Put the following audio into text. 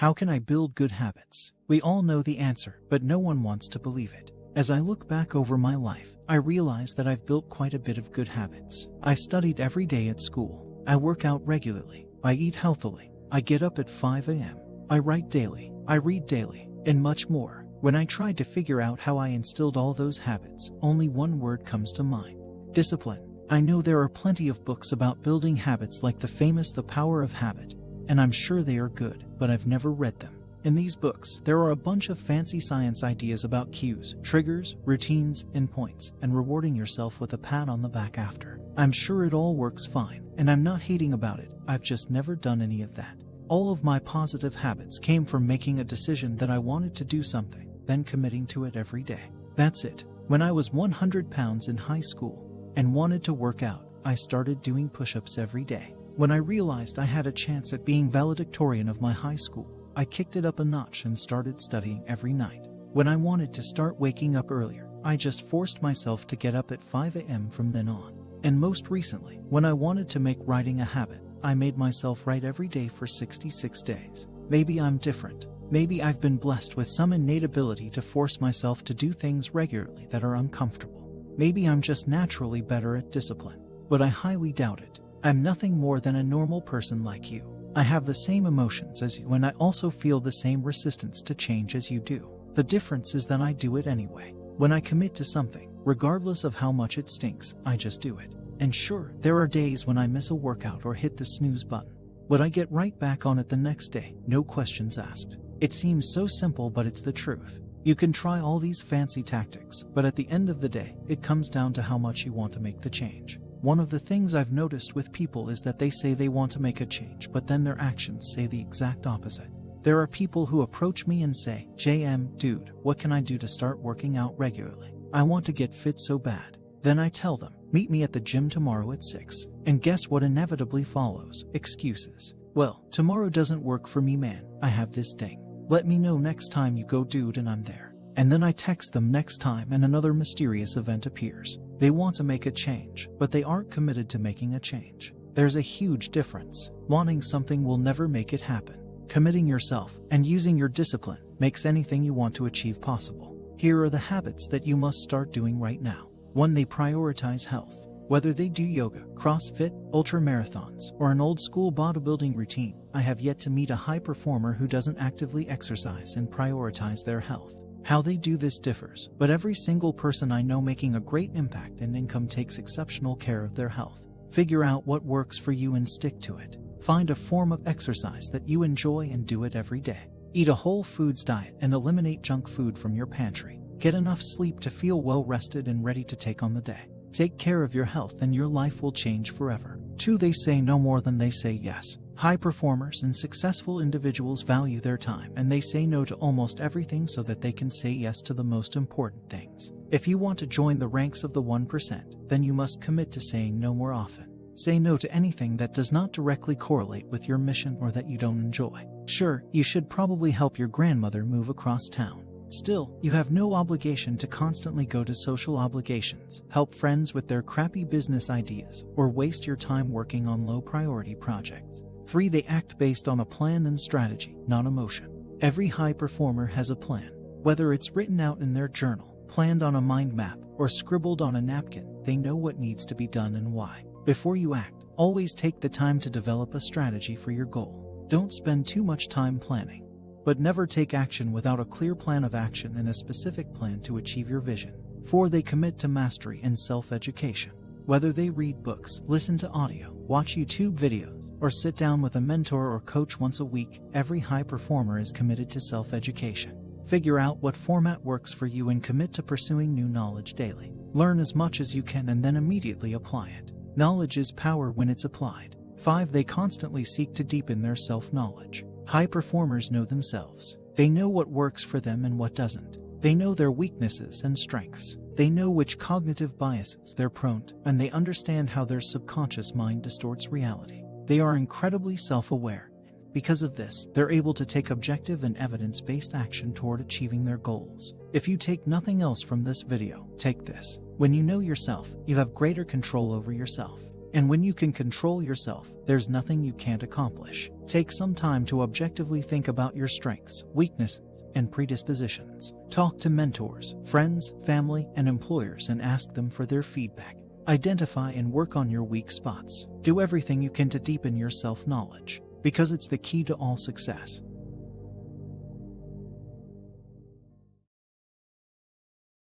How can I build good habits? We all know the answer, but no one wants to believe it. As I look back over my life, I realize that I've built quite a bit of good habits. I studied every day at school. I work out regularly. I eat healthily. I get up at 5 a.m. I write daily. I read daily, and much more. When I tried to figure out how I instilled all those habits, only one word comes to mind: discipline. I know there are plenty of books about building habits like the famous The Power of Habit, and I'm sure they are good, but I've never read them. In these books, there are a bunch of fancy science ideas about cues, triggers, routines, and points, and rewarding yourself with a pat on the back after. I'm sure it all works fine, and I'm not hating about it. I've just never done any of that. All of my positive habits came from making a decision that I wanted to do something, then committing to it every day. That's it. When I was 100 pounds in high school and wanted to work out, I started doing push-ups every day. When I realized I had a chance at being valedictorian of my high school, I kicked it up a notch and started studying every night. When I wanted to start waking up earlier, I just forced myself to get up at 5 a.m. from then on. And most recently, when I wanted to make writing a habit, I made myself write every day for 66 days. Maybe I'm different. Maybe I've been blessed with some innate ability to force myself to do things regularly that are uncomfortable. Maybe I'm just naturally better at discipline. But I highly doubt it. I'm nothing more than a normal person like you. I have the same emotions as you, and I also feel the same resistance to change as you do. The difference is that I do it anyway. When I commit to something, regardless of how much it stinks, I just do it. And sure, there are days when I miss a workout or hit the snooze button, but I get right back on it the next day, no questions asked. It seems so simple, but it's the truth. You can try all these fancy tactics, but at the end of the day, it comes down to how much you want to make the change. One of the things I've noticed with people is that they say they want to make a change, but then their actions say the exact opposite. There are people who approach me and say, "JM, dude, what can I do to start working out regularly? I want to get fit so bad." Then I tell them, "Meet me at the gym tomorrow at 6. And guess what inevitably follows? Excuses. "Well, tomorrow doesn't work for me, man. I have this thing. Let me know next time you go, dude," and I'm there. And then I text them next time and another mysterious event appears. They want to make a change, but they aren't committed to making a change. There's a huge difference. Wanting something will never make it happen. Committing yourself and using your discipline makes anything you want to achieve possible. Here are the habits that you must start doing right now. 1. They prioritize health. Whether they do yoga, CrossFit, ultramarathons, or an old-school bodybuilding routine, I have yet to meet a high performer who doesn't actively exercise and prioritize their health. How they do this differs, but every single person I know making a great impact and income takes exceptional care of their health. Figure out what works for you and stick to it. Find a form of exercise that you enjoy and do it every day. Eat a whole foods diet and eliminate junk food from your pantry. Get enough sleep to feel well rested and ready to take on the day. Take care of your health and your life will change forever. 2. They say no more than they say yes. High performers and successful individuals value their time, and they say no to almost everything so that they can say yes to the most important things. If you want to join the ranks of the 1%, then you must commit to saying no more often. Say no to anything that does not directly correlate with your mission or that you don't enjoy. Sure, you should probably help your grandmother move across town. Still, you have no obligation to constantly go to social obligations, help friends with their crappy business ideas, or waste your time working on low-priority projects. 3. They act based on a plan and strategy, not emotion. Every high performer has a plan. Whether it's written out in their journal, planned on a mind map, or scribbled on a napkin, they know what needs to be done and why. Before you act, always take the time to develop a strategy for your goal. Don't spend too much time planning, but never take action without a clear plan of action and a specific plan to achieve your vision. 4. They commit to mastery and self-education. Whether they read books, listen to audio, watch YouTube videos, or sit down with a mentor or coach once a week, every high performer is committed to self-education. Figure out what format works for you and commit to pursuing new knowledge daily. Learn as much as you can and then immediately apply it. Knowledge is power when it's applied. 5. They constantly seek to deepen their self-knowledge. High performers know themselves. They know what works for them and what doesn't. They know their weaknesses and strengths. They know which cognitive biases they're prone to, and they understand how their subconscious mind distorts reality. They are incredibly self-aware. Because of this, they're able to take objective and evidence-based action toward achieving their goals. If you take nothing else from this video, take this. When you know yourself, you have greater control over yourself. And when you can control yourself, there's nothing you can't accomplish. Take some time to objectively think about your strengths, weaknesses, and predispositions. Talk to mentors, friends, family, and employers and ask them for their feedback. Identify and work on your weak spots. Do everything you can to deepen your self-knowledge, because it's the key to all success.